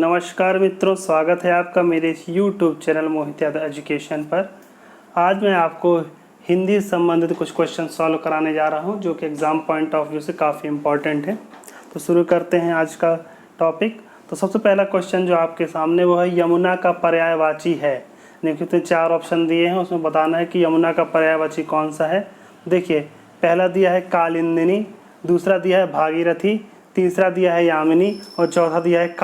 नमस्कार मित्रों, स्वागत है आपका मेरे इस YouTube चैनल मोहित यादव एजुकेशन पर। आज मैं आपको हिंदी संबंधित कुछ क्वेश्चन सॉल्व कराने जा रहा हूं, जो कि एग्ज़ाम पॉइंट ऑफ व्यू से काफ़ी इम्पॉर्टेंट है। तो शुरू करते हैं आज का टॉपिक। तो सबसे पहला क्वेश्चन जो आपके सामने वो है, यमुना का पर्यायवाची है। देखिए 4 ऑप्शन दिए हैं, उसमें बताना है कि यमुना का पर्यायवाची कौन सा है। देखिए, पहला दिया है कालिंदिनी, दूसरा दिया है भागीरथी, तीसरा दिया है यामिनी और चौथा दिया है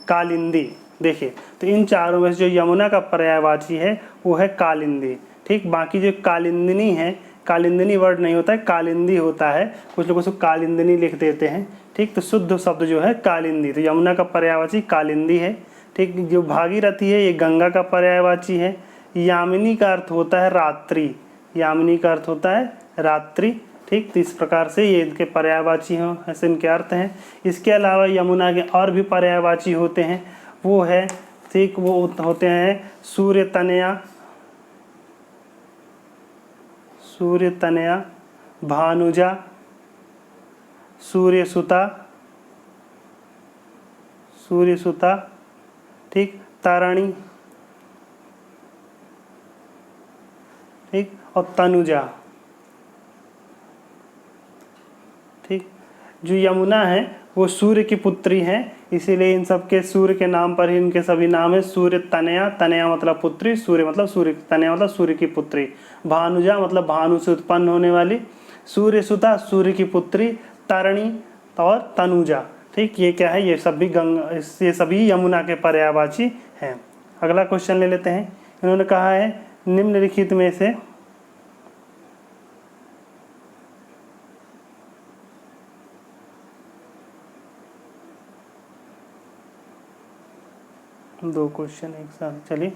कालिंदी। देखिए, तो इन चारों में से जो यमुना का पर्यायवाची है वो है कालिंदी। ठीक, बाकी जो कालिंदिनी है, कालिंदिनी वर्ड नहीं होता है, कालिंदी होता है। कुछ लोग उसको कालिंदिनी लिख देते हैं। ठीक, तो शुद्ध शब्द जो है कालिंदी। तो यमुना का पर्यायवाची कालिंदी है। ठीक, जो भागीरथी है ये गंगा का पर्यायवाची है। यामिनी का अर्थ होता है रात्रि, यामिनी का अर्थ होता है रात्रि। ठीक, तो इस प्रकार से ये इनके पर्यायवाची हों, ऐसे इनके अर्थ हैं। इसके अलावा यमुना के और भी पर्यायवाची होते हैं, वो है, ठीक, वो होते हैं सूर्य तनया, भानुजा, सूर्यसुता, ठीक, तारणी, ठीक, और तनुजा। ठीक, जो यमुना है वो सूर्य की पुत्री हैं, इसीलिए इन सब के सूर्य के नाम पर ही इनके सभी नाम है। सूर्य तनया, तनया मतलब पुत्री, सूर्य मतलब सूर्य, तनया मतलब सूर्य की पुत्री, भानुजा मतलब भानु से उत्पन्न होने वाली, सूर्यसुता सूर्य की पुत्री, तारणी और तनुजा। ठीक, ये क्या है, ये सभी यमुना के पर्यायवाची हैं। अगला क्वेश्चन ले लेते हैं। इन्होंने कहा है निम्नलिखित में से दो क्वेश्चन एक साथ, चलिए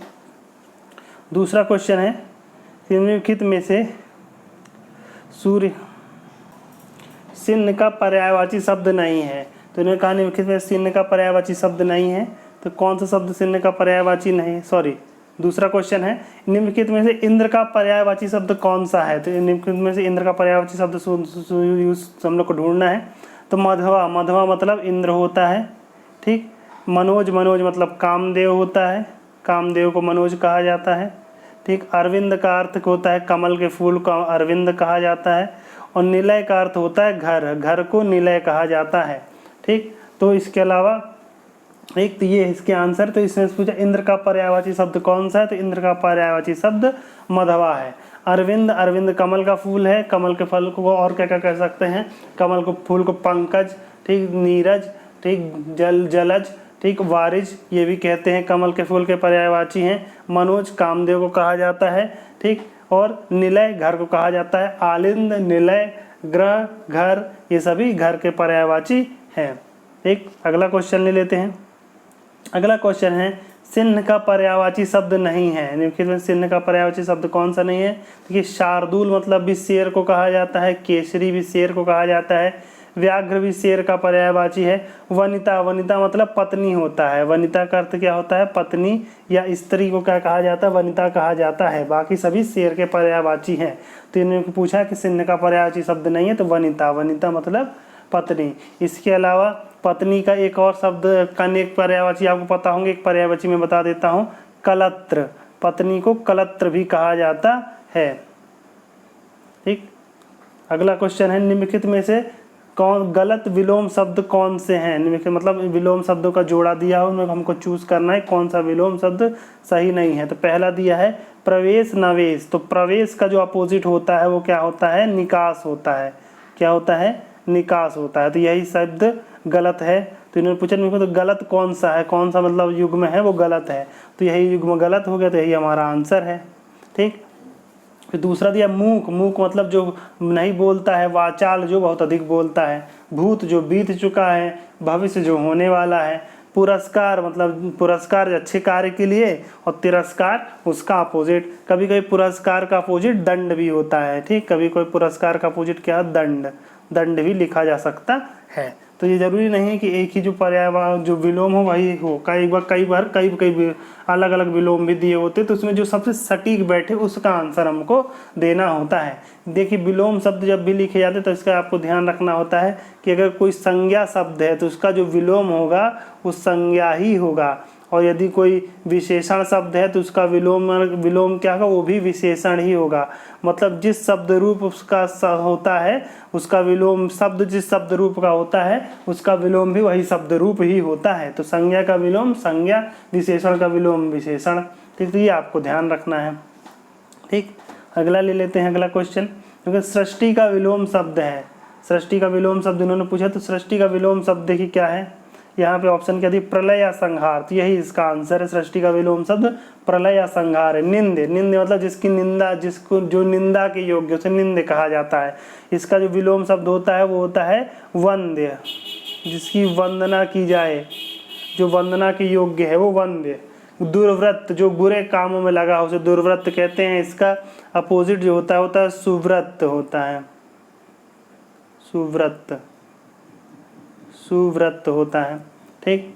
दूसरा क्वेश्चन है, निम्नलिखित में से सूर्य सिन्न का पर्यायवाची शब्द नहीं है। तो इन्होंने कहा निम्नलिखित में सिन्न का पर्यायवाची शब्द नहीं है, तो कौन सा शब्द सिन्न का पर्यायवाची नहीं, दूसरा क्वेश्चन है, निम्नलिखित में से इंद्र का पर्यायवाची शब्द कौन सा है। तो निम्नलिखित में से इंद्र का पर्यायवाची शब्द हम लोग को ढूंढना है। तो मधवा मतलब इंद्र होता है। ठीक, मनोज मतलब कामदेव होता है, कामदेव को मनोज कहा जाता है। ठीक, अरविंद का अर्थ होता है कमल के फूल को अरविंद कहा जाता है। और निलय का अर्थ होता है घर को निलय कहा जाता है। ठीक, तो इसके अलावा एक तो ये इसके आंसर। तो इसमें पूछा इंद्र का पर्यायवाची शब्द कौन सा है, तो इंद्र का पर्यायवाची शब्द मधवा है। अरविंद कमल का फूल है, कमल के फल को और क्या क्या कह सकते हैं, कमल को फूल को पंकज, ठीक, नीरज, ठीक, जलज, ठीक, वारिज ये भी कहते हैं, कमल के फूल के पर्यायवाची हैं। मनोज कामदेव को कहा जाता है। ठीक, और निलय घर को कहा जाता है। आलिंद, निलय, ग्रह, घर ये सभी घर के पर्यायवाची हैं। ठीक, अगला क्वेश्चन ले लेते हैं। अगला क्वेश्चन है, सिन्न का पर्यायवाची शब्द नहीं है। निम्नलिखित में सिन्न का पर्यायवाची शब्द कौन सा नहीं है। देखिए, शार्दूल मतलब भी शेर को कहा जाता है, केसरी भी शेर को कहा जाता है, व्याघ्र भी शेर का पर्यायवाची है। वनिता मतलब पत्नी होता है। वनिता का अर्थ क्या होता है, पत्नी या स्त्री को क्या कहा जाता है, वनिता कहा जाता है। बाकी सभी शेर के पर्यायवाची हैं। तो इन्होंने पूछा कि सिन्न का पर्यायवाची शब्द नहीं है, तो वनिता मतलब पत्नी। इसके अलावा पत्नी का एक और शब्द एक पर्यायवाची आपको पता होंगे, एक पर्यायवाची मैं बता देता हूँ, कलत्र। पत्नी को कलत्र भी कहा जाता है। ठीक, अगला क्वेश्चन है, निम्नलिखित में से गलत विलोम शब्द कौन से हैं। निम्नलिखित मतलब विलोम शब्दों का जोड़ा दिया हो, उनमें हमको चूज करना है कौन सा विलोम शब्द सही नहीं है। तो पहला दिया है प्रवेश नवेश। तो प्रवेश का जो अपोजिट होता है वो क्या होता है, निकास होता है। क्या होता है, निकास होता है। तो यही शब्द गलत है। तो इन्होंने पूछा तो गलत कौन सा है, कौन सा मतलब युग्म है वो गलत है। तो यही युग्म गलत हो गया, तो यही हमारा आंसर है। ठीक, फिर दूसरा दिया मूक मतलब जो नहीं बोलता है, वाचाल जो बहुत अधिक बोलता है, भूत जो बीत चुका है, भविष्य जो होने वाला है, पुरस्कार मतलब पुरस्कार अच्छे कार्य के लिए, और तिरस्कार उसका अपोजिट। कभी कभी पुरस्कार का अपोजिट दंड भी होता है। ठीक, कभी कोई पुरस्कार का अपोजिट क्या, दंड भी लिखा जा सकता है। तो ये जरूरी नहीं है कि एक ही जो पर्याय जो विलोम हो वही हो, कई बार अलग अलग विलोम भी दिए होते, तो उसमें जो सबसे सटीक बैठे उसका आंसर हमको देना होता है। देखिए विलोम शब्द जब भी लिखे जाते हैं तो इसका आपको ध्यान रखना होता है कि अगर कोई संज्ञा शब्द है तो उसका जो विलोम होगा वो संज्ञा ही होगा, और यदि कोई विशेषण शब्द है तो उसका विलोम क्या होगा, वो भी विशेषण ही होगा। मतलब जिस शब्द रूप उसका होता है उसका विलोम, शब्द जिस शब्द रूप का होता है उसका विलोम भी वही शब्द रूप ही होता है। तो संज्ञा का विलोम संज्ञा, विशेषण का विलोम विशेषण। ठीक, तो ये आपको ध्यान रखना है। ठीक, अगला ले लेते हैं, अगला क्वेश्चन। क्योंकि सृष्टि का विलोम शब्द है, सृष्टि का विलोम शब्द इन्होंने पूछा, तो सृष्टि का विलोम शब्द देखिए क्या है, यहाँ पे ऑप्शन क्या दी, प्रलय या संहार, तो यही इसका आंसर है। सृष्टि का विलोम शब्द प्रलय या संहार है। निंद, निंद मतलब जिसकी निंदा, जिसको जो निंदा के योग्य उसे निंद कहा जाता है। इसका जो विलोम शब्द होता है वो होता है वंद्य, जिसकी वंदना की जाए, जो वंदना के योग्य है वो वंद्य। दुर्व्रत, जो बुरे कामों में लगा उसे दुर्व्रत कहते हैं। इसका अपोजिट जो होता है सुव्रत होता है, सुव्रत, सुव्रत होता है। ठीक,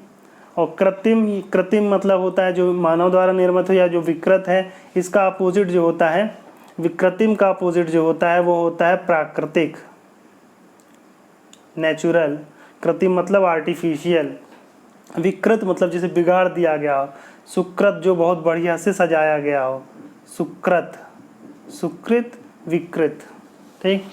और कृत्रिम, कृत्रिम मतलब होता है जो मानव द्वारा निर्मित हो या जो विकृत है। इसका अपोजिट जो होता है, कृत्रिम का अपोजिट जो होता है वो होता है प्राकृतिक, नेचुरल। कृत्रिम मतलब आर्टिफिशियल, विकृत मतलब जिसे बिगाड़ दिया गया हो। सुकृत जो बहुत बढ़िया से सजाया गया हो, सुकृत, सुकृत, विकृत। ठीक,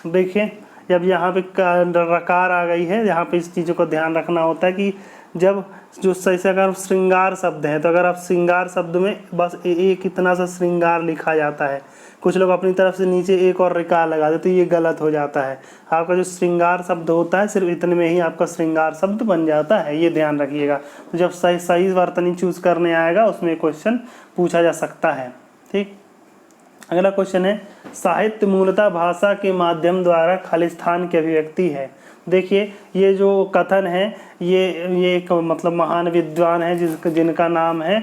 देखिए जब यहाँ पे रकार आ गई है, यहाँ पे इस चीज़ों को ध्यान रखना होता है कि जब जो जैसे अगर श्रृंगार शब्द है तो अगर आप श्रृंगार शब्द में बस एक इतना सा श्रृंगार लिखा जाता है, कुछ लोग अपनी तरफ से नीचे एक और रिकार लगा देते, तो ये गलत हो जाता है। आपका जो श्रृंगार शब्द होता है सिर्फ इतने में ही आपका श्रृंगार शब्द बन जाता है, ये ध्यान रखिएगा। तो जब सही सही वर्तनी चूज करने आएगा उसमें क्वेश्चन पूछा जा सकता है। ठीक, अगला क्वेश्चन है, साहित्य मूलतः भाषा के माध्यम द्वारा खालिस्तान की अभिव्यक्ति है। देखिए ये जो कथन है ये एक मतलब महान विद्वान है जिनका नाम है,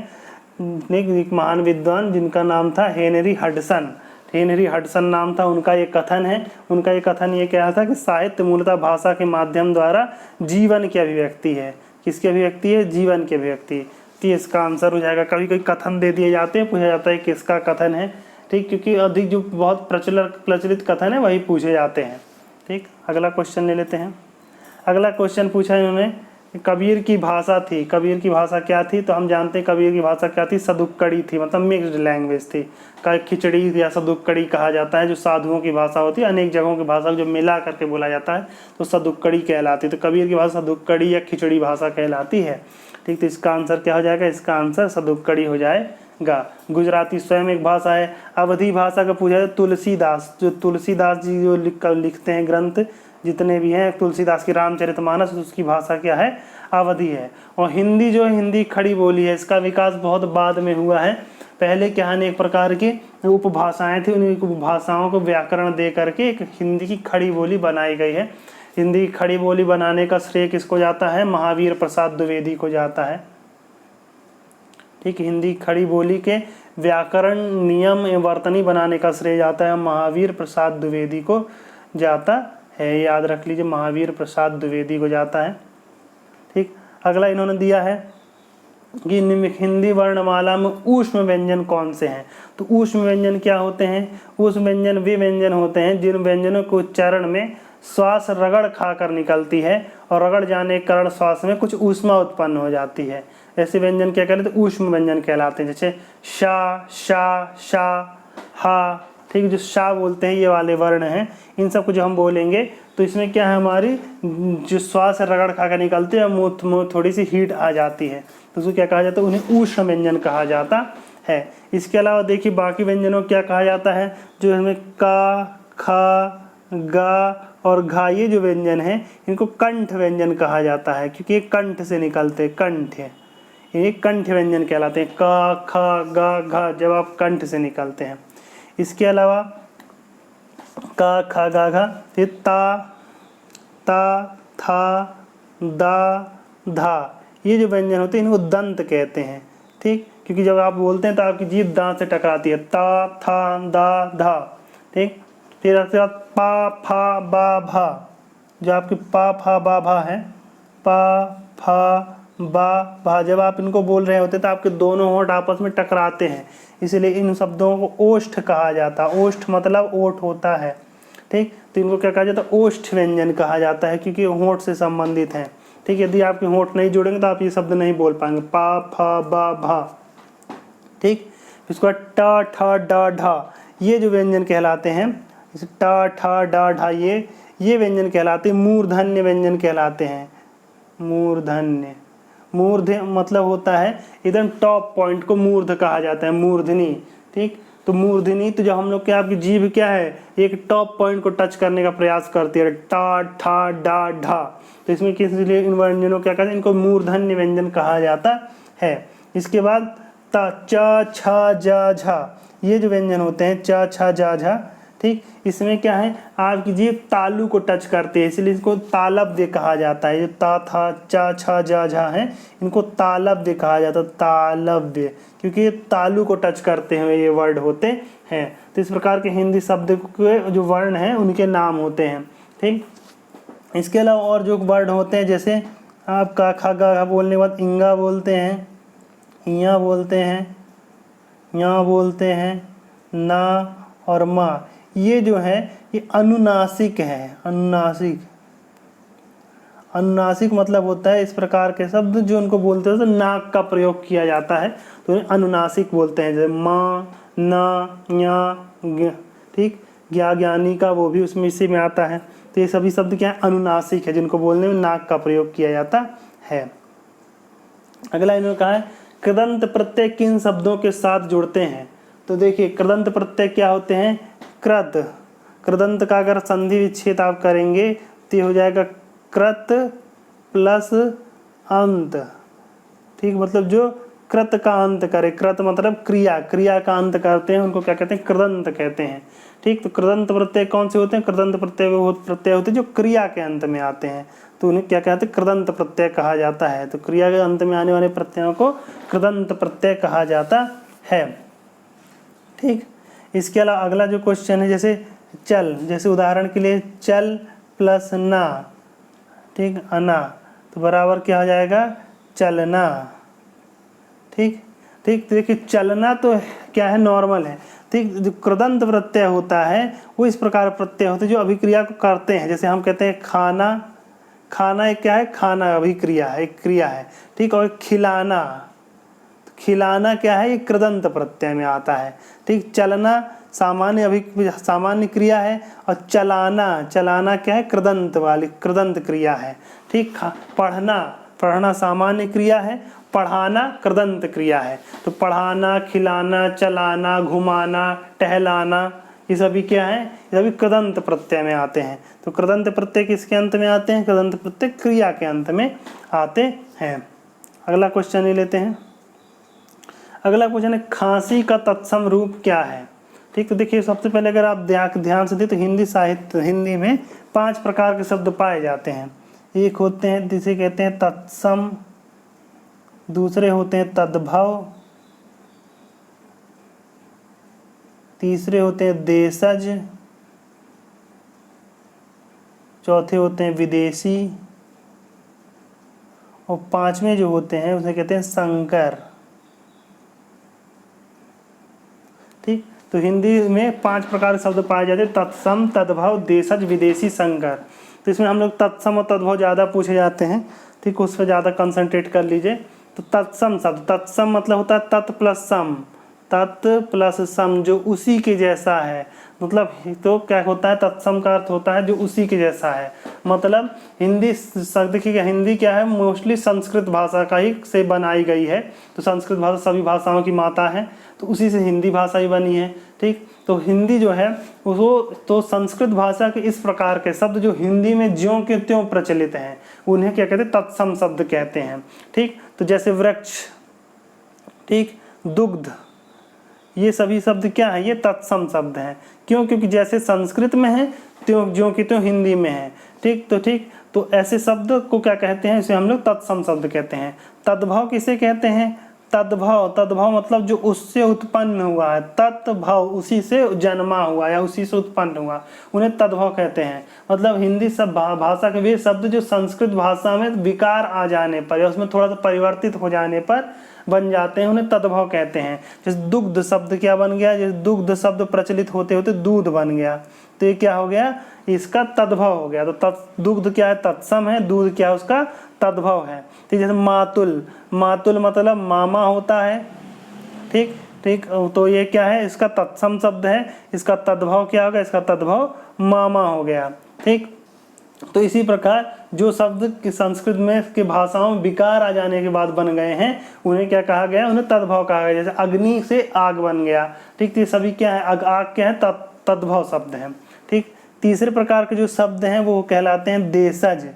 एक महान विद्वान जिनका नाम था हेनरी हडसन, हेनरी हडसन नाम था उनका। ये कथन है, उनका ये कथन ये कहा था कि साहित्य मूलतः भाषा के माध्यम द्वारा जीवन की अभिव्यक्ति है। किसकी अभिव्यक्ति है? जीवन की अभिव्यक्ति। तो इसका आंसर हो जाएगा। कभी कभी कथन दे दिए जाते हैं, पूछा जाता है किसका कथन है। ठीक, क्योंकि अधिक जो बहुत प्रचलित कथन है वही पूछे जाते हैं। ठीक, अगला क्वेश्चन ले लेते हैं। अगला क्वेश्चन पूछा इन्होंने, कबीर की भाषा थी, कबीर की भाषा क्या थी? तो हम जानते हैं कबीर की भाषा क्या थी, सदुक्कड़ी थी, मतलब मिक्स्ड लैंग्वेज थी। खिचड़ी या सदुक्कड़ी कहा जाता है, जो साधुओं की भाषा होती है, अनेक जगहों की भाषा जो मिला करके बोला जाता है तो सदुक्कड़ी कहलाती है। तो कबीर की भाषा सदुक्कड़ी या खिचड़ी भाषा कहलाती है। ठीक, तो इसका आंसर क्या हो जाएगा? इसका आंसर सदुक्कड़ी हो जाएगा। गुजराती स्वयं एक भाषा है। अवधी भाषा का पूछा जाए, तुलसीदास, जो तुलसीदास जी जो लिखते हैं ग्रंथ जितने भी हैं, तुलसीदास की रामचरितमानस, उसकी भाषा क्या है? अवधी है। और हिंदी जो है, हिंदी खड़ी बोली है, इसका विकास बहुत बाद में हुआ है। पहले क्या है, एक प्रकार की उपभाषाएं थी, उन उपभाषाओं को व्याकरण दे करके एक हिंदी की खड़ी बोली बनाई गई है। हिंदी की खड़ी बोली बनाने का श्रेय किसको जाता है? महावीर प्रसाद द्विवेदी को जाता है। ठीक, हिंदी खड़ी बोली के व्याकरण नियम वर्तनी बनाने का श्रेय जाता है महावीर प्रसाद द्विवेदी को जाता है। याद रख लीजिए, महावीर प्रसाद द्विवेदी को जाता है। ठीक, अगला इन्होंने दिया है कि हिंदी वर्णमाला में ऊष्म व्यंजन कौन से हैं? तो ऊष्म व्यंजन क्या होते हैं? ऊष्म व्यंजन वे व्यंजन होते हैं जिन व्यंजनों को उच्चारण में श्वास रगड़ खाकर निकलती है और रगड़ जाने के कारण श्वास में कुछ ऊष्मा उत्पन्न हो जाती है। ऐसे व्यंजन क्या कहलाते हैं? ऊष्म व्यंजन कहलाते हैं। जैसे शा, शा, शा, हा। ठीक, जो शा बोलते हैं ये वाले वर्ण हैं, इन सब को जो हम बोलेंगे तो इसमें क्या है, हमारी जो श्वास रगड़ खा कर निकलती है मुंह थोड़ी सी हीट आ जाती है, तो उसको क्या कहा जाता है? उन्हें ऊष्म व्यंजन कहा जाता है। इसके अलावा देखिए बाकी व्यंजनों क्या कहा जाता है, जो हमें का, खा, गा और घा, ये जो व्यंजन है इनको कंठ व्यंजन कहा जाता है, क्योंकि ये कंठ से निकलते हैं, कंठ है, ये कंठ व्यंजन कहलाते हैं। का, खा, गा, घा जब आप कंठ से निकलते हैं। इसके अलावा का, खा, गा, घा, फिर ता, ता, था, दा, धा, ये जो व्यंजन होते हैं इनको दंत कहते हैं। ठीक, क्योंकि जब आप बोलते हैं तो आपकी जीभ दांत से टकराती है। ता, था, दा, धा। ठीक, फिर आपके बाद पा, फा, बा, भा, जो आपकी पा, फा, बा, भा है, पा, फा, बा, भा, जब आप इनको बोल रहे होते तो आपके दोनों होंठ आपस में टकराते हैं, इसलिए इन शब्दों को ओष्ठ कहा जाता है। ओष्ठ मतलब ओठ होता है, ठीक। तो इनको क्या कहा जाता है? ओष्ठ व्यंजन कहा जाता है, क्योंकि होंठ से संबंधित हैं, ठीक। यदि आपके होंठ नहीं जुड़ेंगे तो आप ये शब्द नहीं बोल पाएंगे। पा, फा, बा, भा, ठीक। इसके बाद ट, ठ, ड, ढ, ये जो व्यंजन कहलाते हैं, इसे ट, ठ, ड, ढ, ये व्यंजन कहलाते हैं मूर्धन्य व्यंजन कहलाते हैं। मूर्धन्य, मूर्ध मतलब होता है एकदम टॉप पॉइंट को मूर्ध कहा जाता है, मूर्धनी, ठीक। तो मूर्धनी, तो जब हम लोग क्या, आपकी जीभ क्या है, एक टॉप पॉइंट को टच करने का प्रयास करती है, टा, ठा, डा, ढा। तो इसमें किस लिए इन व्यंजनों क्या कहते हैं, इनको मूर्धन्य व्यंजन कहा जाता है। इसके बाद ता, च, छ, ज, झ, ये जो व्यंजन होते हैं च, छ, ज, झ, ठीक। इसमें क्या है, आपकी जीभ तालु को टच करते हैं, इसलिए इसको तालव्य कहा जाता है। जो ता, था, च, छ, ज, झ है, इनको तालव्य कहा जाता है, तालव्य, क्योंकि ये तालु को टच करते हैं ये वर्ड होते हैं। तो इस प्रकार के हिंदी शब्द के जो वर्ण हैं उनके नाम होते हैं, ठीक। इसके अलावा और जो वर्ड होते हैं, जैसे आप का, खा, गा बोलने के बाद इंगा बोलते हैं, इया बोलते हैं, या बोलते हैं, ना और माँ, ये जो है ये अनुनासिक है। अनुनासिक, अनुनासिक मतलब होता है इस प्रकार के शब्द जो उनको बोलते हैं तो नाक का प्रयोग किया जाता है, तो अनुनासिक बोलते हैं। जैसे माँ, ना, या, ठीक। ज्ञा, ज्ञानी का वो भी उसमें इसी में आता है। तो ये सभी शब्द क्या है, अनुनासिक है, जिनको बोलने में नाक का प्रयोग किया जाता है। अगला इन्होंने कहा है कृदंत प्रत्यय किन शब्दों के साथ जुड़ते हैं। तो देखिए कृदंत प्रत्यय क्या होते हैं, कृत, कृदंत का अगर संधि विच्छेद आप करेंगे तो ये हो जाएगा कृत प्लस अंत, ठीक। मतलब जो कृत का अंत करे, कृत मतलब क्रिया, क्रिया का अंत करते हैं, उनको क्या कहते हैं, कृदंत कहते हैं, ठीक। तो कृदंत प्रत्यय कौन से होते हैं, कृदंत प्रत्यय वो प्रत्यय होते हैं जो क्रिया के अंत में आते हैं, तो उन्हें क्या कहते हैं, कृदंत प्रत्यय कहा जाता है। तो क्रिया के अंत में आने वाले प्रत्ययों को कृदंत प्रत्यय कहा जाता है, ठीक। इसके अलावा अगला जो क्वेश्चन है, जैसे चल, जैसे उदाहरण के लिए चल प्लस ना, ठीक, अना, तो बराबर क्या हो जाएगा, चलना, ठीक। ठीक, तो देखिए चलना तो क्या है, नॉर्मल है, ठीक। जो कृदंत प्रत्यय होता है वो इस प्रकार प्रत्यय होते हैं जो अभिक्रिया को करते हैं। जैसे हम कहते हैं खाना, खाना एक क्या है, खाना अभिक्रिया है, एक क्रिया है, ठीक। और खिलाना, खिलाना क्या है, ये कृदंत प्रत्यय में आता है, ठीक। चलना सामान्य क्रिया है, और चलाना, चलाना क्या है, कृदंत वाली कृदंत क्रिया है, ठीक। पढ़ना, पढ़ना सामान्य क्रिया है, पढ़ाना कृदंत क्रिया है। तो पढ़ाना, खिलाना, चलाना, घुमाना, टहलाना, ये सभी क्या है, ये सभी कृदंत प्रत्यय में आते हैं। तो कृदंत प्रत्यय किसके अंत में आते हैं, कृदंत प्रत्यय क्रिया के अंत में आते हैं। अगला क्वेश्चन ले लेते हैं। अगला क्वेश्चन है खांसी का तत्सम रूप क्या है, ठीक। तो देखिए सबसे पहले अगर आप ध्यान से दें तो हिंदी साहित्य, हिंदी में 5 प्रकार के शब्द पाए जाते हैं। एक होते हैं जिसे कहते हैं तत्सम, दूसरे होते हैं तद्भव, तीसरे होते हैं देशज, चौथे होते हैं विदेशी, और 5वें जो होते हैं उसे कहते हैं संकर, ठीक। तो हिंदी में 5 प्रकार के शब्द पाए जाते हैं, तत्सम, तद्भव, देशज, विदेशी, संकर। तो इसमें हम लोग तत्सम और तद्भव ज़्यादा पूछे जाते हैं, ठीक, उस पर ज़्यादा कंसंट्रेट कर लीजिए। तो तत्सम शब्द, तत्सम मतलब होता है तत् प्लस सम, तत् प्लस सम, जो उसी के जैसा है, मतलब तो क्या होता है, तत्सम का अर्थ होता है जो उसी के जैसा है। मतलब हिंदी शब्द की, हिंदी क्या है, मोस्टली संस्कृत भाषा का ही से बनाई गई है। तो संस्कृत भाषा सभी भाषाओं की माता है, तो उसी से हिंदी भाषा ही बनी है, ठीक। तो हिंदी जो है वो तो संस्कृत भाषा के इस प्रकार के शब्द जो हिंदी में ज्यों के त्यों प्रचलित हैं उन्हें क्या कहते हैं, तत्सम शब्द कहते हैं, ठीक। तो जैसे वृक्ष, ठीक, दुग्ध, ये सभी शब्द क्या है, ये तत्सम शब्द हैं। क्यों, क्योंकि जैसे संस्कृत में है त्यों ज्यों की त्यों हिंदी में है, ठीक। तो ऐसे शब्द को क्या कहते हैं, इसे हम लोग तत्सम शब्द कहते हैं। तद्भव किसे कहते हैं, तद्भव, तद्भव मतलब जो उससे उत्पन्न हुआ है, तत्भव उसी से जन्मा हुआ या उसी से उत्पन्न हुआ, उन्हें तद्भव कहते हैं। मतलब हिंदी सब भाषा के वे शब्द जो संस्कृत भाषा में विकार आ जाने पर या उसमें थोड़ा सा परिवर्तित हो जाने पर बन जाते हैं, उन्हें तद्भव कहते हैं। जैसे दुग्ध शब्द क्या बन गया, जैसे दुग्ध शब्द प्रचलित होते होते दूध बन गया, तो ये क्या हो गया, इसका तद्भव हो गया। तो दुग्ध क्या है, तत्सम है, दूध क्या है, उसका तद्भव है। ठीक, जैसे मातुल, मातुल मतलब मामा होता है। ठीक ठीक, तो ये क्या है, इसका तत्सम शब्द है, इसका तद्भव क्या होगा, इसका तद्भव मामा हो गया। ठीक, तो इसी प्रकार जो शब्द कि संस्कृत में के भाषाओं में विकार आ जाने के बाद बन गए हैं, उन्हें क्या कहा गया, उन्हें तद्भव कहा गया। जैसे अग्नि से आग बन गया। ठीक, ये सभी क्या है, आग क्या है, तद्भव शब्द है। ठीक, तीसरे प्रकार के जो शब्द हैं वो कहलाते हैं देशज।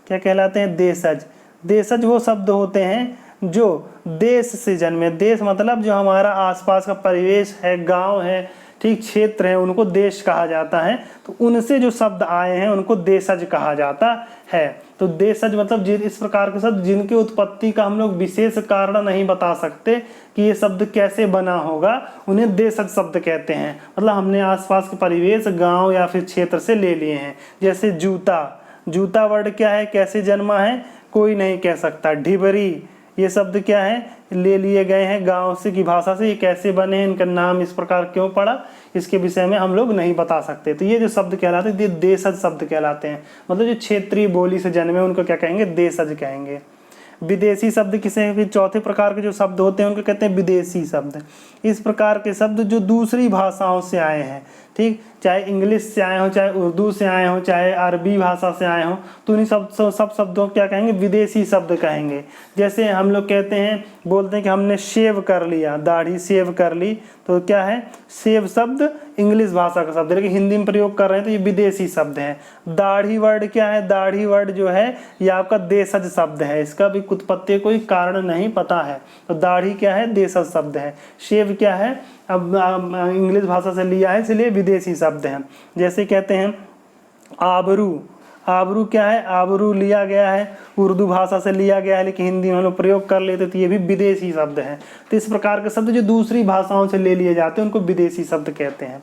क्या कहलाते हैं, देशज। देशज वो शब्द होते हैं जो देश से जन्मे, देश मतलब जो हमारा आसपास का परिवेश है, गांव है, ठीक, क्षेत्र है, उनको देश कहा जाता है। तो उनसे जो शब्द आए हैं उनको देशज कहा जाता है। तो देशज मतलब इस प्रकार के शब्द जिनकी उत्पत्ति का हम लोग विशेष कारण नहीं बता सकते कि ये शब्द कैसे बना होगा, उन्हें देशज शब्द कहते हैं। मतलब हमने आसपास के परिवेश, गांव या फिर क्षेत्र से ले लिए हैं। जैसे जूता, जूता वर्ड क्या है, कैसे जन्मा है, कोई नहीं कह सकता। ढिबरी, ये शब्द क्या है, ले लिए गए हैं गांव से की भाषा से। ये कैसे बने हैं, इनका नाम इस प्रकार क्यों पड़ा, इसके विषय में हम लोग नहीं बता सकते। तो ये जो शब्द कहलाते हैं ये देशज शब्द कहलाते हैं। मतलब जो क्षेत्रीय बोली से जन्मे उनको क्या कहेंगे, देशज कहेंगे। विदेशी शब्द किसे, फिर चौथे प्रकार के जो शब्द होते हैं उनको कहते हैं विदेशी शब्द। इस प्रकार के शब्द जो दूसरी भाषाओं से आए हैं, ठीक, चाहे इंग्लिश से आए हो, चाहे उर्दू से आए हो, चाहे अरबी भाषा से आए हो, तो उन्हीं सब शब्दों को क्या कहेंगे, विदेशी शब्द कहेंगे। जैसे हम लोग कहते हैं, बोलते हैं कि हमने शेव कर लिया, दाढ़ी शेव कर ली, तो क्या है, शेव शब्द इंग्लिश भाषा का शब्द है, लेकिन हिंदी में प्रयोग कर रहे हैं तो ये विदेशी शब्द है। दाढ़ी वर्ड क्या है, दाढ़ी वर्ड जो है ये आपका देशज शब्द है, इसका भी उत्पत्ति कोई कारण नहीं पता है। तो दाढ़ी क्या है, देशज शब्द है। शेव क्या है, अब इंग्लिश भाषा से लिया है इसलिए विदेशी शब्द है। जैसे कहते हैं आबरू, आबरू क्या है, आबरू लिया गया है, उर्दू भाषा से लिया गया है, लेकिन हिंदी में हम लोग प्रयोग कर लेते तो ये भी विदेशी शब्द है। तो इस प्रकार के शब्द जो दूसरी भाषाओं से ले लिए जाते हैं उनको विदेशी शब्द कहते हैं।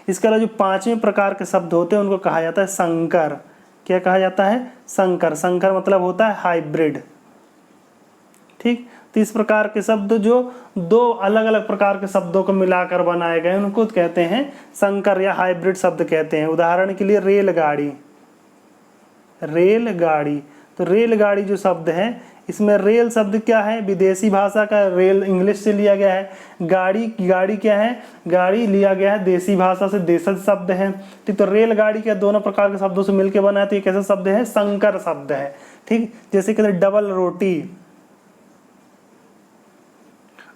इसके अलावा जो पांचवें प्रकार के शब्द होते हैं उनको कहा जाता है संकर। क्या कहा जाता है, संकर। संकर मतलब होता है हाइब्रिड। ठीक, तो इस प्रकार के शब्द जो दो अलग अलग प्रकार के शब्दों को मिलाकर बनाए गए उनको कहते हैं संकर या हाइब्रिड शब्द कहते हैं। उदाहरण के लिए रेलगाड़ी, रेलगाड़ी। तो रेलगाड़ी जो शब्द है इसमें रेल शब्द क्या है, विदेशी भाषा का, रेल इंग्लिश से लिया गया है। गाड़ी, गाड़ी क्या है, गाड़ी लिया गया है देसी भाषा से, देशज शब्द है। ठीक, तो रेलगाड़ी क्या दोनों प्रकार के शब्दों से मिलकर बना है, तो ये कैसा शब्द है, संकर शब्द है। ठीक, जैसे कहते हैं डबल रोटी,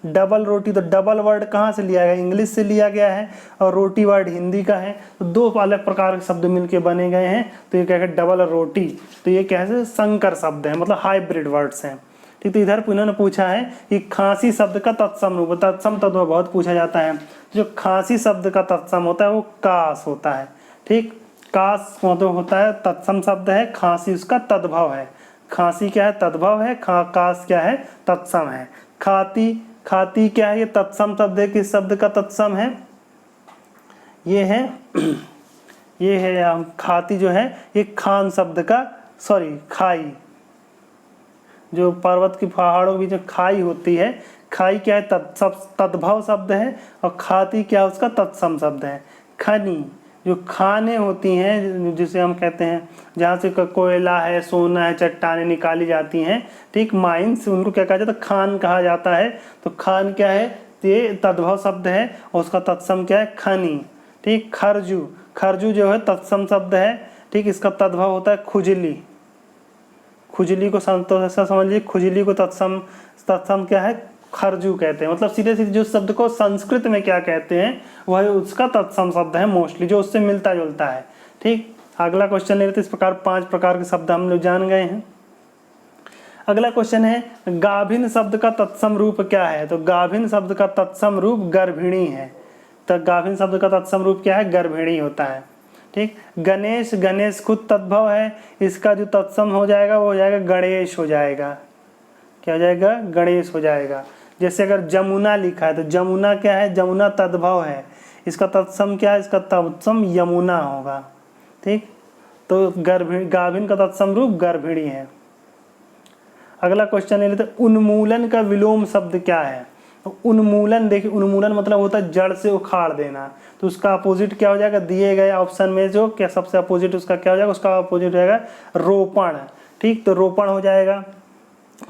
डबल रोटी, तो डबल वर्ड कहाँ से लिया गया, इंग्लिश से लिया गया है, और रोटी वर्ड हिंदी का है। तो दो अलग प्रकार के शब्द मिलके बने गए हैं, तो ये क्या है, डबल रोटी। तो ये क्या है, संकर शब्द है, मतलब हाइब्रिड वर्ड्स हैं। ठीक, तो इधर इन्होंने पूछा है कि खांसी शब्द का तत्सम रूप, तत्सम तत्व बहुत पूछा जाता है। जो खांसी शब्द का तत्सम होता है वो कास होता है। ठीक, कास मतलब होता है तत्सम शब्द है, खांसी उसका तद्भव है। खांसी क्या है, तद्भव है, कास क्या है, तत्सम है। खाती, खाती क्या है, ये तत्सम शब्द है, किस शब्द का तत्सम है, ये है ये है खाती जो है ये खान शब्द का, सॉरी खाई, जो पर्वत की पहाड़ों की जो खाई होती है, खाई क्या है, तद्भव शब्द है, और खाती क्या है, उसका तत्सम शब्द है। खनी, जो खाने होती हैं जिसे हम कहते हैं जहाँ से कोयला है, सोना है, चट्टानें निकाली जाती हैं, ठीक, माइंस, उनको क्या कहा जाता है, खान कहा जाता है। तो खान क्या है, ये तद्भव शब्द है और उसका तत्सम क्या है, खनी। ठीक, खरजू, खरजू जो है तत्सम शब्द है। ठीक, इसका तद्भव होता है खुजली, खुजली को समझ लीजिए, खुजली को तत्सम क्या है, खरजू कहते हैं। मतलब सीधे सीधे जो शब्द को संस्कृत में क्या कहते हैं वह उसका तत्सम शब्द है मोस्टली, जो उससे मिलता जुलता है। ठीक, अगला क्वेश्चन ले लेते। इस प्रकार 5 प्रकार के शब्द हम लोग जान गए हैं। अगला क्वेश्चन है गाभिन शब्द का तत्सम रूप क्या है। तो गाभिन शब्द का तत्सम रूप गर्भिणी है। तो गाभिन शब्द का तत्सम रूप क्या है, गर्भिणी होता है। ठीक, गणेश, गणेश खुद तद्भव है, इसका जो तत्सम हो जाएगा वो हो जाएगा गणेश हो जाएगा। क्या हो जाएगा, गणेश हो जाएगा। जैसे अगर जमुना लिखा है तो जमुना क्या है, जमुना तद्भव है, इसका तत्सम क्या है, इसका तत्सम यमुना होगा। ठीक, तो गाभिन का तत्सम रूप गर्भिणी है। अगला क्वेश्चन ले लेते हैं, उन्मूलन का विलोम शब्द क्या है। तो उन्मूलन, देखिए उन्मूलन मतलब होता है जड़ से उखाड़ देना, तो उसका अपोजिट क्या हो जाएगा, दिए गए ऑप्शन में जो क्या सबसे अपोजिट उसका क्या हो जाएगा, उसका अपोजिट हो जाएगा रोपण। ठीक, तो रोपण हो जाएगा।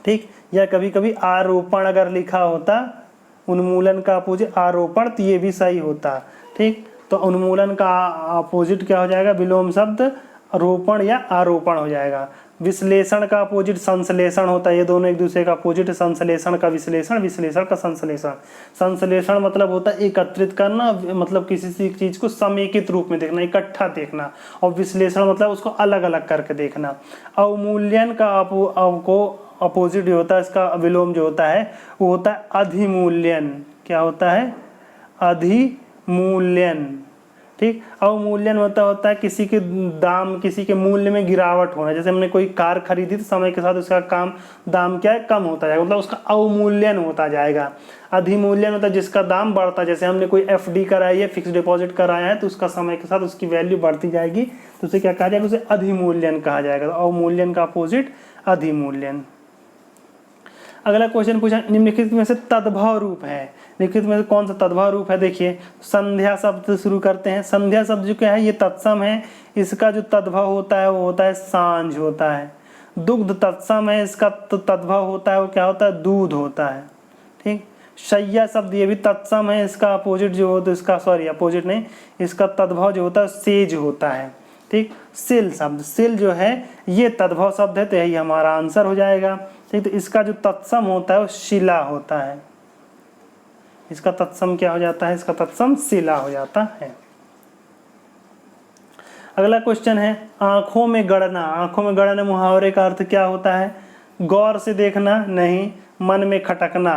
ठीक, या कभी कभी आरोपण अगर लिखा होता, उन्मूलन का अपोजिट आरोपण, तो ये भी सही होता। ठीक, तो उन्मूलन का अपोजिट क्या हो जाएगा, विलोम शब्द रोपण या आरोपण हो जाएगा। विश्लेषण का अपोजिट संश्लेषण होता है, ये दोनों एक दूसरे का अपोजिट है। संश्लेषण का विश्लेषण, विश्लेषण का संश्लेषण। संश्लेषण मतलब होता है एकत्रित करना, मतलब किसी चीज को समेकित रूप में देखना, इकट्ठा देखना, और विश्लेषण मतलब उसको अलग अलग करके देखना। अवमूल्यन का अपोजिट जो होता है, इसका विलोम जो होता है वो होता है अधिमूल्यन। क्या होता है, अधिमूल्यन। ठीक, अवमूल्यन होता है किसी के दाम, किसी के मूल्य में गिरावट होना। जैसे हमने कोई कार खरीदी तो समय के साथ उसका दाम क्या है, कम होता जाएगा, मतलब उसका अवमूल्यन होता जाएगा। अधिमूल्यन होता है जिसका दाम बढ़ता है, जैसे हमने कोई FD कराई है, फिक्स डिपॉजिट कराया है, तो उसका समय के साथ उसकी वैल्यू बढ़ती जाएगी, तो उसे क्या कहा जाएगा, उसे अधिमूल्यन कहा जाएगा। तो अवमूल्यन का अपोजिट अधिमूल्यन। अगला क्वेश्चन पूछा, निम्नलिखित में से तद्भव रूप है, निम्नलिखित में से कौन सा तद्भव रूप है। देखिए संध्या शब्द से शुरू करते हैं। संध्या शब्द जो क्या है, ये तत्सम है, इसका जो तद्भव होता है वो होता है सांझ होता है। दुग्ध तत्सम है, इसका तद्भव होता है वो क्या होता है, दूध होता है। ठीक, शय्या शब्द ये भी तत्सम है, इसका अपोजिट जो होता है, इसका सॉरी अपोजिट नहीं, इसका तद्भव जो होता है सेज होता है। ठीक, सिल शब्द, सिल जो है ये तद्भव शब्द है, तो यही हमारा आंसर हो जाएगा। ठीक, तो इसका जो तत्सम होता है वो शिला होता है, इसका तत्सम क्या हो जाता है, इसका तत्सम शिला हो जाता है। अगला क्वेश्चन है, आंखों में गड़ना। आंखों में गड़ना मुहावरे का अर्थ क्या होता है, गौर से देखना नहीं, मन में खटकना।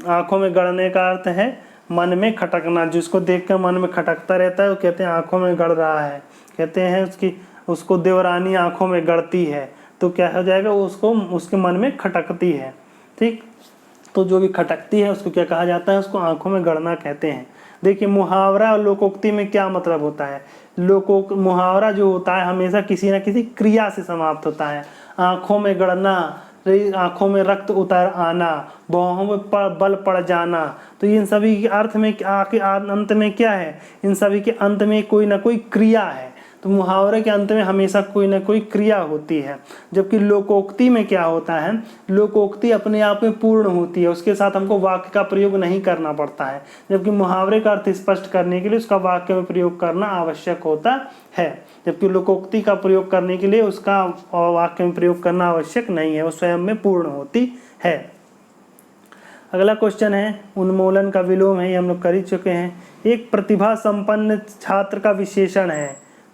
आंखों में गड़ने का अर्थ है मन में खटकना, जिसको देखकर मन में खटकता रहता है वो कहते हैं आंखों में गड़ रहा है, कहते हैं उसको देवरानी आंखों में गड़ती है, तो क्या हो जाएगा, उसको उसके मन में खटकती है। ठीक, तो जो भी खटकती है उसको क्या कहा जाता है, उसको आंखों में गड़ना कहते हैं। देखिए मुहावरा और लोकोक्ति में क्या मतलब होता है। मुहावरा जो होता है हमेशा किसी न किसी क्रिया से समाप्त होता है। आंखों में गड़ना, आंखों में रक्त उतर आना, बाहों में बल पड़ जाना, तो इन सभी के अर्थ में अंत में क्या है, इन सभी के अंत में कोई ना कोई क्रिया है। तो मुहावरे के अंत में हमेशा कोई ना कोई क्रिया होती है। जबकि लोकोक्ति में क्या होता है, लोकोक्ति अपने आप में पूर्ण होती है, उसके साथ हमको वाक्य का प्रयोग नहीं करना पड़ता है। जबकि मुहावरे का अर्थ स्पष्ट करने के लिए उसका वाक्य में प्रयोग करना आवश्यक होता है, जबकि लोकोक्ति का प्रयोग करने के लिए उसका वाक्य में प्रयोग करना आवश्यक नहीं है, वो स्वयं में पूर्ण होती है। अगला क्वेश्चन है, उन्मूलन का विलोम है, ये हम लोग कर ही चुके हैं। एक प्रतिभा संपन्न छात्र का विशेषण है,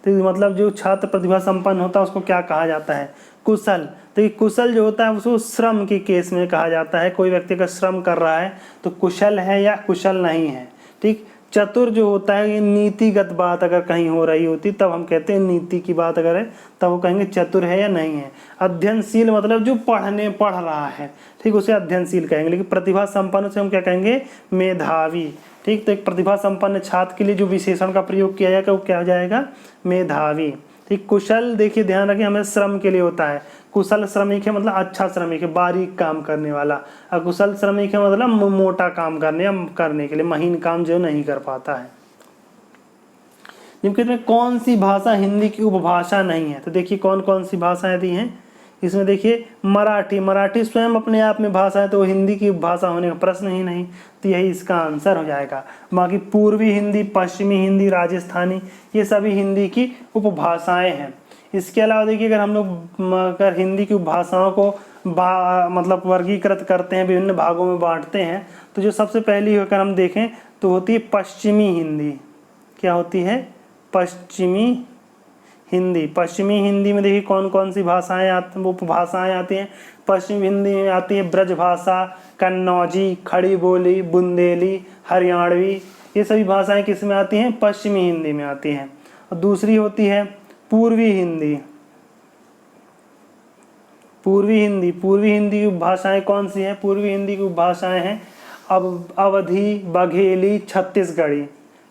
तो मतलब जो छात्र प्रतिभा संपन्न होता है उसको क्या कहा जाता है, कुशल। तो ये कुशल जो होता है उसको श्रम के केस में कहा जाता है, कोई व्यक्ति का श्रम कर रहा है तो कुशल है या कुशल नहीं है। ठीक, चतुर जो होता है ये नीतिगत बात अगर कहीं हो रही होती तब हम कहते हैं, नीति की बात अगर है तब वो कहेंगे चतुर है या नहीं है। अध्ययनशील मतलब जो पढ़ रहा है, ठीक, उसे अध्ययनशील कहेंगे। लेकिन प्रतिभा संपन्न से हम क्या कहेंगे, मेधावी। ठीक, तो एक प्रतिभा संपन्न छात्र के लिए जो विशेषण का प्रयोग किया जाएगा वो क्या हो जाएगा, मेधावी। ठीक, कुशल देखिए ध्यान रखिए हमें श्रम के लिए होता है, कुशल श्रमिक है मतलब अच्छा श्रमिक है, बारीक काम करने वाला। अकुशल श्रमिक है मतलब मोटा काम करने के लिए, महीन काम जो नहीं कर पाता है। निम्नलिखित में कौन सी भाषा हिंदी की उपभाषा नहीं है, तो देखिए कौन कौन सी भाषाएं दी हैं इसमें। देखिए मराठी स्वयं अपने आप में भाषा है, तो हिंदी की भाषा होने का प्रश्न ही नहीं, तो यही इसका आंसर हो जाएगा। बाकी पूर्वी हिंदी, पश्चिमी हिंदी, राजस्थानी, ये सभी हिंदी की उपभाषाएं हैं। इसके अलावा देखिए अगर हम लोग अगर हिंदी की उपभाषाओं को मतलब वर्गीकृत करते हैं, विभिन्न भागों में बांटते हैं, तो जो सबसे पहली अगर हम देखें तो होती है पश्चिमी हिंदी। क्या होती है, पश्चिमी हिंदी। पश्चिमी हिंदी में देखिए कौन कौन सी भाषाएं उपभाषाएं आती हैं। पश्चिमी हिंदी में आती है ब्रजभाषा, कन्नौजी, खड़ी बोली, बुंदेली, हरियाणवी, ये सभी भाषाएं किस में आती हैं, पश्चिमी हिंदी में आती हैं। और दूसरी होती है पूर्वी हिंदी। पूर्वी हिंदी की भाषाएं कौन सी हैं? पूर्वी हिंदी की भाषाएं हैं अब अवधी, बघेली, छत्तीसगढ़ी।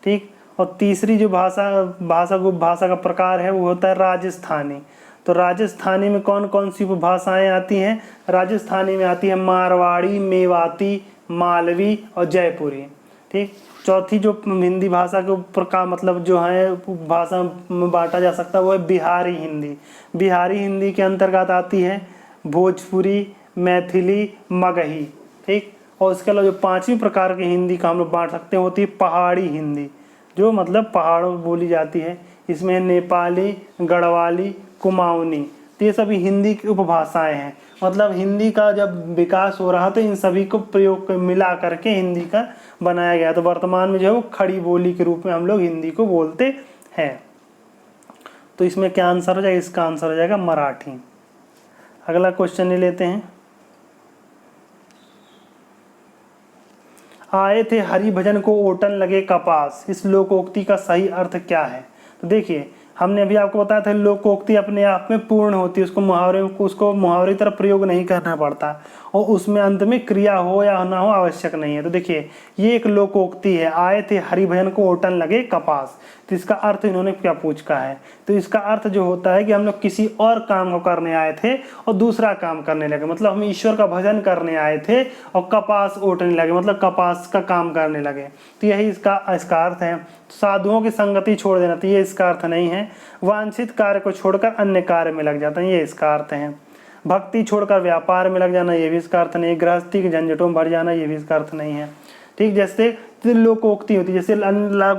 ठीक। और तीसरी जो भाषा का प्रकार है वो होता है राजस्थानी। तो राजस्थानी में कौन कौन सी उपभाषाएं आती हैं? राजस्थानी में आती है मारवाड़ी, मेवाती, मालवी और जयपुरी। ठीक। चौथी जो हिंदी भाषा के ऊपर का मतलब जो है भाषा में बांटा जा सकता है वो है बिहारी हिंदी। बिहारी हिंदी के अंतर्गत आती है भोजपुरी, मैथिली, मगही। ठीक। और उसके अलावा जो पांचवी प्रकार की हिंदी का हम लोग बांट सकते हैं होती है पहाड़ी हिंदी, जो मतलब पहाड़ों में बोली जाती है। इसमें नेपाली, गढ़वाली, कुमाऊनी, तो ये सभी हिंदी की उपभाषाएं हैं। मतलब हिंदी का जब विकास हो रहा तो इन सभी को प्रयोग मिला करके हिंदी का बनाया गया। तो वर्तमान में जो है वो खड़ी बोली के रूप में हम लोग हिंदी को बोलते हैं। तो इसमें क्या आंसर हो जाएगा? इसका आंसर हो जाएगा मराठी। अगला क्वेश्चन ले लेते हैं। आए थे हरि भजन को ओटन लगे कपास, इस लोकोक्ति का सही अर्थ क्या है? तो देखिए, हमने अभी आपको बताया था लोकोक्ति अपने आप में पूर्ण होती है, उसको मुहावरे की तरह प्रयोग नहीं करना पड़ता और उसमें अंत में क्रिया हो या ना हो आवश्यक नहीं है। तो देखिए, ये एक लोकोक्ति है, आए थे हरि भजन को ओटन लगे कपास। तो इसका अर्थ इन्होंने क्या पूछा है? तो इसका अर्थ जो होता है कि हम लोग किसी और काम को करने आए थे और दूसरा काम करने लगे। मतलब हम ईश्वर का भजन करने आए थे और कपास ओटने लगे, मतलब कपास का काम करने लगे। तो यही इसका अर्थ है। साधुओं की संगति छोड़ देना, तो ये इसका अर्थ नहीं है। वांछित कार्य को छोड़कर अन्य कार्य में लग जाता है, ये इसका अर्थ है। भक्ति छोड़कर व्यापार में लग जाना, ये भी इसका अर्थ नहीं। गृहस्थी के झंझटों में भर जाना, ये भी इसका अर्थ नहीं है। ठीक। जैसे लोकोक्ति होती है, जैसे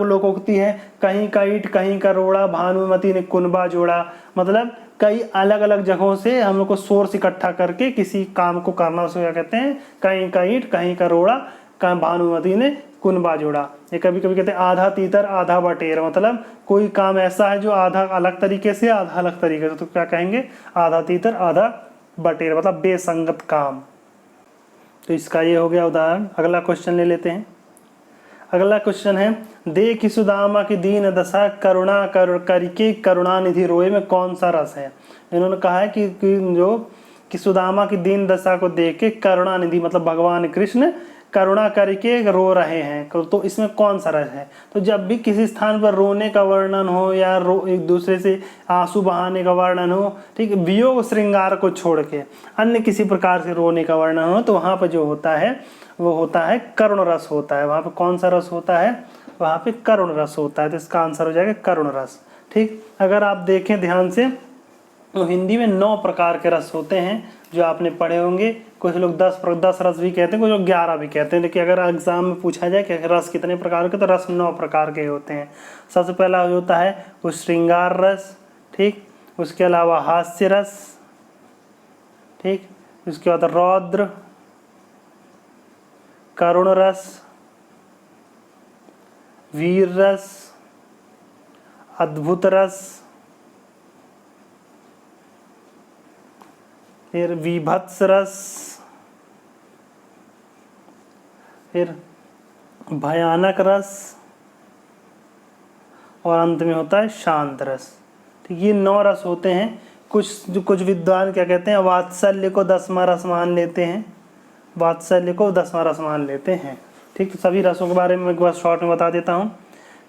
लोकोक्ति है, कहीं का ईंट कहीं का रोड़ा, भानुमति ने कुनबा जोड़ा। मतलब कई अलग अलग जगहों से हम लोग को सोर्स इकट्ठा करके किसी काम को करना, उसको क्या कहते हैं? कहीं का ईंट कहीं का रोड़ा, भानुमति ने कुनबा जोड़ा। ये कभी कभी कहते हैं आधा तीतर आधा बटेर। मतलब कोई काम ऐसा है जो आधा अलग तरीके से आधा अलग तरीके से, तो क्या कहेंगे? आधा तीतर आधा बटेर, मतलब बेसंगत काम। तो इसका ये हो गया उदाहरण। अगला क्वेश्चन ले लेते हैं। अगला क्वेश्चन है, देख सुदामा की दीन दशा करुणा करके करुणानिधि रोए में कौन सा रस है? इन्होंने कहा है कि सुदामा की दीन दशा को देख के करुणानिधि मतलब भगवान कृष्ण करुणा करके रो रहे हैं, तो इसमें कौन सा रस है? तो जब भी किसी स्थान पर रोने का वर्णन हो या एक दूसरे से आंसू बहाने का वर्णन हो, ठीक, वियोग श्रृंगार को छोड़ के अन्य किसी प्रकार से रोने का वर्णन हो, तो वहाँ पर जो होता है वो होता है करुण रस होता है। वहाँ पे कौन सा रस होता है? वहाँ पे करुण रस होता है। तो इसका आंसर हो जाएगा करुण रस। ठीक। अगर आप देखें ध्यान से तो हिंदी में 9 प्रकार के रस होते हैं जो आपने पढ़े होंगे। कुछ लोग 10 रस भी कहते हैं, कुछ लोग 11 भी कहते हैं। लेकिन अगर एग्जाम में पूछा जाए कि रस कितने प्रकार के, तो रस 9 प्रकार के होते हैं। सबसे पहला होता है वो श्रृंगार रस। ठीक। उसके अलावा हास्य रस। ठीक। उसके बाद रौद्र, करुण रस, वीर रस, अद्भुत रस, फिर विभत्स रस, फिर भयानक रस और अंत में होता है शांत रस। ठीक। ये 9 रस होते हैं। कुछ विद्वान क्या कहते हैं? वात्सल्य को 10वां रस मान लेते हैं। वात्सल्य को 10वां रस मान लेते हैं। ठीक। तो सभी रसों के बारे में एक बार शॉर्ट में बता देता हूँ।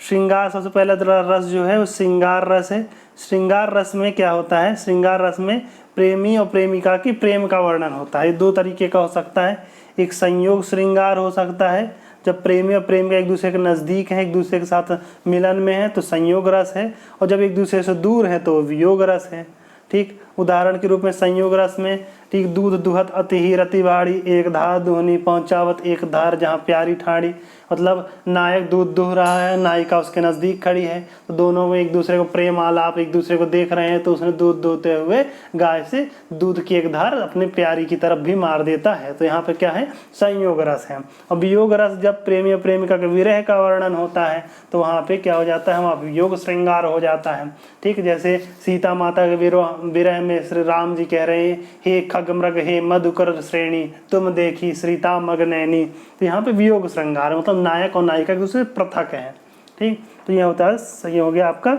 श्रृंगार सबसे पहला रस जो है वो श्रृंगार रस है। श्रृंगार रस में क्या होता है? श्रृंगार रस में प्रेमी और प्रेमिका की प्रेम का वर्णन होता है। 2 तरीके का हो सकता है। एक संयोग श्रृंगार हो सकता है, जब प्रेमी और प्रेमिका एक दूसरे के नज़दीक हैं, एक दूसरे के साथ मिलन में है, तो संयोग रस है। और जब एक दूसरे से दूर है तो वियोग रस है। ठीक। उदाहरण के रूप में संयोग रस में, ठीक, दूध दुहत अति ही रति बाड़ी, एक धार दुहनी पहुँचावत एक धार जहाँ प्यारी ठाड़ी। मतलब नायक दूध दुह रहा है, नायिका उसके नज़दीक खड़ी है, तो दोनों में एक दूसरे को प्रेम आलाप, एक दूसरे को देख रहे हैं, तो उसने दूध दुहते हुए गाय से दूध की एक धार अपने प्यारी की तरफ भी मार देता है। तो यहाँ पे क्या है? संयोग रस है। और वियोग रस जब प्रेमी और प्रेमिका के विरह का वर्णन होता है तो वहाँ पे क्या हो जाता है? वहाँ वियोग श्रृंगार हो जाता है। ठीक। जैसे सीता माता के विरह में श्री राम जी कह रहे हैं, हे खगमृग हे मधुकर श्रेणी तुम देखी श्रीता मगनैनी। तो यहाँ पे वियोग श्रृंगार मतलब नायक और नायिका एक दूसरे पृथक है। ठीक। तो यह होता है, सही हो गया आपका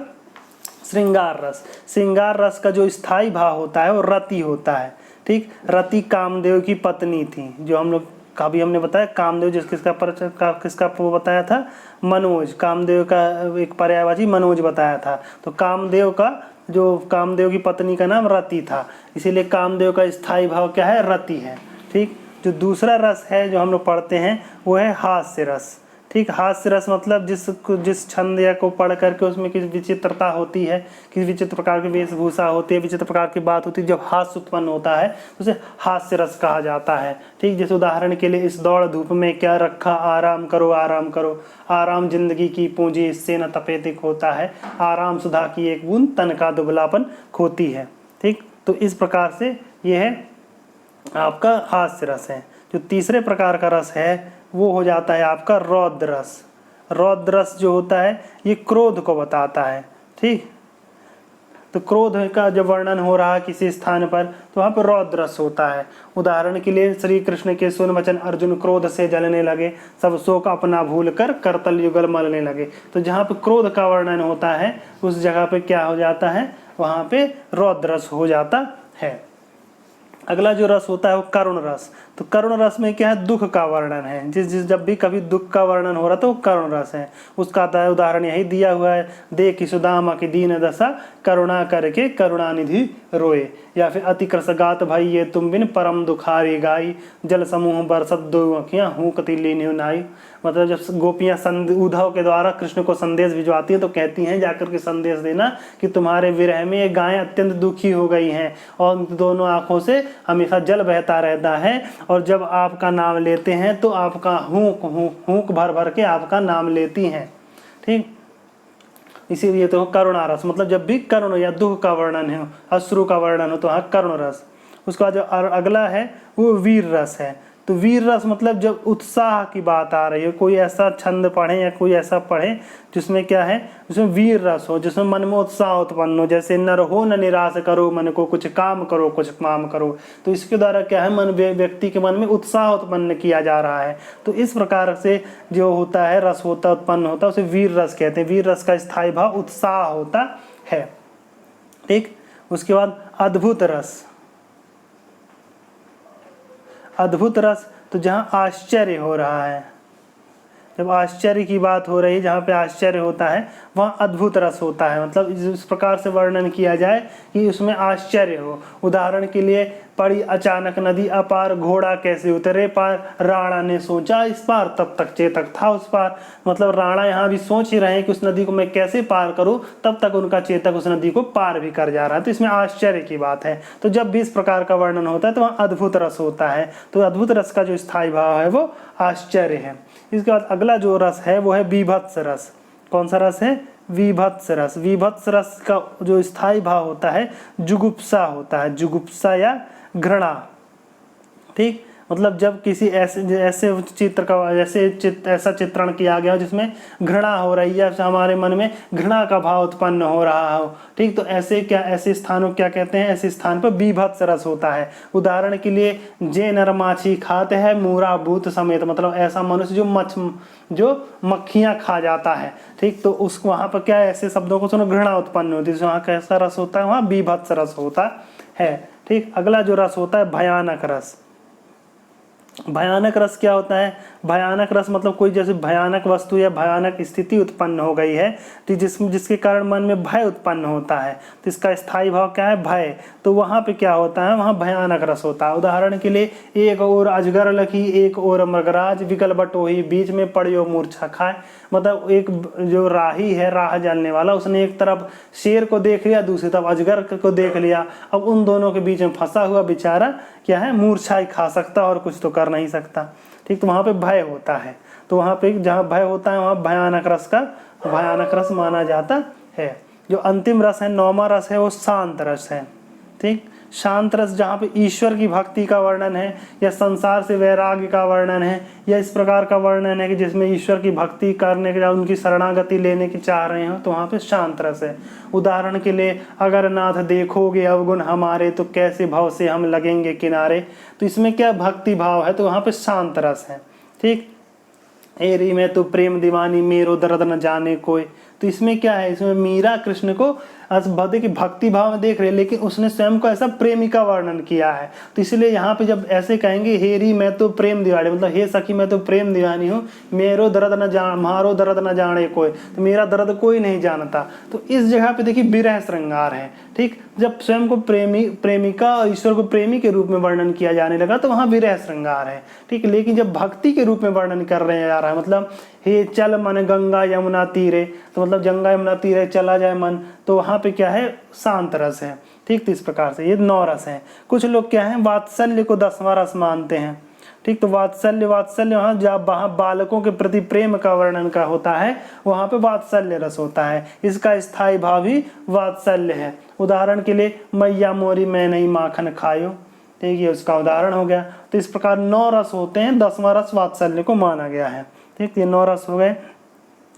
श्रृंगार रस। श्रृंगार रस का जो स्थायी भाव होता है वो रति होता है। ठीक। रति कामदेव की पत्नी थी, जो हम लोग कभी हमने बताया कामदेव किसका वो बताया था, मनोज। कामदेव का एक पर्यायवाची मनोज बताया था। तो कामदेव की पत्नी का नाम रति था, इसीलिए कामदेव का स्थायी भाव क्या है, रति है। ठीक। जो दूसरा रस है जो हम लोग पढ़ते हैं वो है हास्य रस। ठीक। हास्य रस मतलब जिस छंद या को पढ़ करके उसमें किसी विचित्रता होती है, किसी विचित्र प्रकार की वेशभूषा होती है, विचित्र प्रकार की बात होती है, जब हास्य उत्पन्न होता है तो उसे हास्य रस कहा जाता है। ठीक। जैसे उदाहरण के लिए, इस दौड़ धूप में क्या रखा, आराम करो आराम करो, आराम जिंदगी की पूंजी, इससे न तपेदिक होता है, आराम सुधा की एक बूंद, तन का दुबलापन खोती है। ठीक। तो इस प्रकार से यह है आपका हास्य रस है। जो तीसरे प्रकार का रस है वो हो जाता है आपका रौद्र रस। रौद्र रस जो होता है ये क्रोध को बताता है। ठीक। तो क्रोध का जब वर्णन हो रहा है किसी स्थान पर तो वहाँ पर रौद्र रस होता है। उदाहरण के लिए, श्री कृष्ण के सुन वचन अर्जुन क्रोध से जलने लगे, सब शोक अपना भूल कर करतल युगल मलने लगे। तो जहाँ पे क्रोध का वर्णन होता है उस जगह पे क्या हो जाता है, वहाँ पे रौद्र रस हो जाता है। अगला जो रस होता है वो करुण रस। तो करुण रस में क्या है, दुख का वर्णन है। जब भी कभी दुख का वर्णन हो रहा तो वो करुण रस है। उसका उदाहरण यही दिया हुआ है, देखि सुदामा की दीन दशा, करुणा करके करुणानिधि रोए। या फिर अति कृशगात भाई ये तुम बिन, परम दुखारी गाई, जल समूह बरसत दो अखियाँ, हुकती लीन्यु नाई। मतलब जब गोपियाँ उद्धव के द्वारा कृष्ण को संदेश भिजवाती हैं तो कहती हैं जाकर के संदेश देना कि तुम्हारे विरह में ये गायें अत्यंत दुखी हो गई हैं और दोनों आंखों से हमेशा जल बहता रहता है, और जब आपका नाम लेते हैं तो आपका हूक भर भर के आपका नाम लेती हैं। ठीक। इसीलिए तो करुणा रस, मतलब जब भी करुण या दुख का वर्णन हो, अश्रु का वर्णन हो तो हाँ करुण रस। उसका जो अगला है वो वीर रस है। तो वीर रस मतलब जब उत्साह की बात आ रही हो, कोई ऐसा छंद पढ़े या कोई ऐसा पढ़े जिसमें क्या है, जिसमें वीर रस हो, जिसमें मन में उत्साह उत्पन्न हो। जैसे नर हो न निराश करो, मन को कुछ काम करो कुछ काम करो। तो इसके द्वारा क्या है, व्यक्ति के मन में उत्साह उत्पन्न किया जा रहा है। तो इस प्रकार से जो होता है रस होता उत्पन्न होता है उसे वीर रस कहते हैं। वीर रस का स्थायी भाव उत्साह होता है। ठीक। उसके बाद अद्भुत रस। अद्भुत रस तो जहाँ आश्चर्य हो रहा है, जब आश्चर्य की बात हो रही है, जहाँ पे आश्चर्य होता है वहाँ अद्भुत रस होता है। मतलब इस प्रकार से वर्णन किया जाए कि उसमें आश्चर्य हो। उदाहरण के लिए, पड़ी अचानक नदी अपार, घोड़ा कैसे उतरे पार, राणा ने सोचा इस पार, तब तक चेतक था उस पार। मतलब राणा यहाँ भी सोच ही रहे हैं कि उस नदी को मैं कैसे पार करूँ, तब तक उनका चेतक उस नदी को पार भी कर जा रहा है। तो इसमें आश्चर्य की बात है। तो जब भी इस प्रकार का वर्णन होता है तो वहाँ अद्भुत रस होता है। तो अद्भुत रस का जो स्थायी भाव है वो आश्चर्य है। इसके बाद अगला जो रस है वो है विभत्स रस। कौन सा रस है, विभत्स रस। विभत्स रस का जो स्थायी भाव होता है जुगुप्सा होता है, जुगुप्सा या घृणा। ठीक। मतलब जब किसी ऐसे चित्र का ऐसा चित्रण किया गया जिसमें घृणा हो रही है, हमारे मन में घृणा का भाव उत्पन्न हो रहा हो। ठीक। तो ऐसे स्थानों क्या कहते हैं, ऐसे स्थान पर विभत्स रस होता है। उदाहरण के लिए, जे नर माछी खाते हैं मूरा भूत समेत, मतलब ऐसा मनुष्य जो मक्खियाँ खा जाता है। ठीक। तो उसको वहाँ पर क्या ऐसे शब्दों को सुनो घृणा उत्पन्न होती है। वहाँ कैसा रस होता है, वहाँ विभत्स रस होता है। ठीक। अगला जो रस होता है भयानक रस। भयानक रस क्या होता है, भयानक रस मतलब कोई जैसे भयानक वस्तु या भयानक स्थिति उत्पन्न हो गई है तो जिसके कारण मन में भय उत्पन्न होता है, तो इसका स्थायी भाव क्या है, भय। तो वहाँ पे क्या होता है, वहाँ भयानक रस होता है। उदाहरण के लिए, एक ओर अजगर लखी एक ओर मृगराज, विकल बटोही बीच में पड़ियो मूर्छा खाए। मतलब एक जो राही है, राह जानने वाला, उसने एक तरफ शेर को देख लिया, दूसरी तरफ अजगर को देख लिया। अब उन दोनों के बीच में फंसा हुआ बेचारा क्या है, मूर्छा ही खा सकता और कुछ तो कर नहीं सकता। ठीक। तो वहाँ पे भय होता है। तो वहाँ पे जहाँ भय होता है वहाँ भयानक रस माना जाता है। जो अंतिम रस है, नौवां रस है, वो शांत रस है। ठीक। शांत रस जहाँ पे ईश्वर की भक्ति का वर्णन है या संसार से वैराग्य का वर्णन है या इस प्रकार का वर्णन है कि जिसमें ईश्वर की भक्ति करने के बाद उनकी शरणागति लेने की चाह रहे हो, तो वहाँ पे शांत रस है। उदाहरण के लिए, अगर नाथ देखोगे अवगुण हमारे, तो कैसे भव से हम लगेंगे किनारे। तो इसमें क्या भक्ति भाव है, तो वहाँ पे शांत रस है। ठीक। एरी में तो प्रेम दीवानी मेरो दर्द न जाने कोई। तो तो इसमें क्या है, इसमें मीरा कृष्ण को देखिए भक्ति भाव में देख रहे हैं, लेकिन उसने स्वयं को ऐसा प्रेमी का वर्णन किया है। तो इसलिए यहाँ पे जब ऐसे कहेंगे हेरी मैं तो प्रेम दीवानी, मतलब हे सखी मैं तो प्रेम दीवानी हूँ, मेरो दर्द न जान मारो दर्द न जाने कोई, तो मेरा दर्द कोई नहीं जानता। तो इस जगह पे देखिए विरह श्रृंगार है, ठीक। जब स्वयं को प्रेमिका और ईश्वर को प्रेमी के रूप में वर्णन किया जाने लगा तो वहाँ विरह श्रृंगार है, ठीक। लेकिन जब भक्ति के रूप में वर्णन कर रहे हैं जा रहा है, मतलब हे चल मन गंगा यमुना तीरे, तो मतलब गंगा यमुना तीरे चला जाए मन, तो वहाँ पे क्या है, शांत रस है, ठीक। तो इस प्रकार से ये 9 रस हैं। कुछ लोग क्या है, वात्सल्य को 10वां रस मानते हैं, ठीक। तो वात्सल्य वहाँ जब वहाँ बालकों के प्रति प्रेम का वर्णन का होता है, वहाँ पे वात्सल्य रस होता है, इसका स्थायी भाव ही वात्सल्य है। उदाहरण के लिए मैया मोरी मैं नहीं माखन खायो, ठीक, ये उसका उदाहरण हो गया। तो इस प्रकार 9 रस होते हैं, 10वां रस वात्सल्य को माना गया है, ठीक। ये 9 रस हो गए।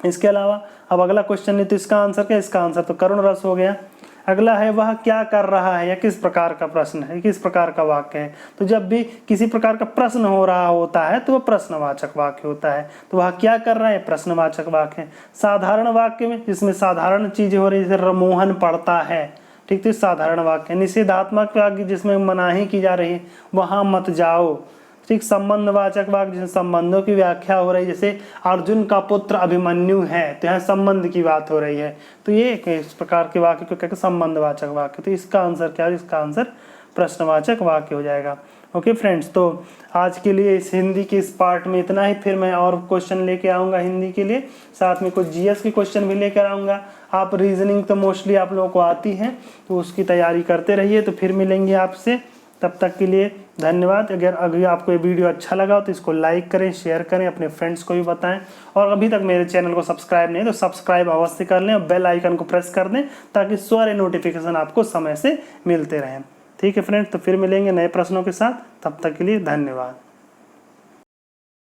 इसके अलावा अब अगला क्वेश्चन है, तो इसका आंसर क्या, इसका आंसर तो करुण रस हो गया। अगला है वह क्या कर रहा है, या किस प्रकार का प्रश्न है, किस प्रकार का वाक्य है। तो जब भी किसी प्रकार का प्रश्न हो रहा होता है तो वह प्रश्नवाचक वाक्य होता है। तो वह क्या कर रहा है, प्रश्नवाचक वाक्य है। साधारण वाक्य में जिसमें साधारण चीजें हो रही, जैसे मोहन पढ़ता है, ठीक। तो साधारण वाक्य। निषेधात्मक वाक्य जिसमें मनाही की जा रही है, वहां मत जाओ, ठीक। संबंधवाचक वाक्य जिसमें संबंधों की व्याख्या हो रही है, जैसे अर्जुन का पुत्र अभिमन्यु है, तो यहाँ संबंध की बात हो रही है, तो ये इस प्रकार के वाक्य को कहते हैं संबंधवाचक वाक्य। तो इसका आंसर क्या है, इसका आंसर प्रश्नवाचक वाक्य हो जाएगा। ओके फ्रेंड्स, तो आज के लिए इस हिंदी के इस पार्ट में इतना ही। फिर मैं और क्वेश्चन लेके आऊँगा हिंदी के लिए, साथ में कुछ जीएस के क्वेश्चन भी लेकर आऊँगा। आप रीजनिंग तो मोस्टली आप लोगों को आती है, तो उसकी तैयारी करते रहिए। तो फिर मिलेंगे आपसे, तब तक के लिए धन्यवाद। अगर आपको ये वीडियो अच्छा लगा तो इसको लाइक करें, शेयर करें, अपने फ्रेंड्स को भी बताएं। और अभी तक मेरे चैनल को सब्सक्राइब नहीं तो सब्सक्राइब अवश्य कर लें और बेल आइकन को प्रेस कर दें, ताकि सारे नोटिफिकेशन आपको समय से मिलते रहें। ठीक है फ्रेंड्स, तो फिर मिलेंगे नए प्रश्नों के साथ, तब तक के लिए धन्यवाद।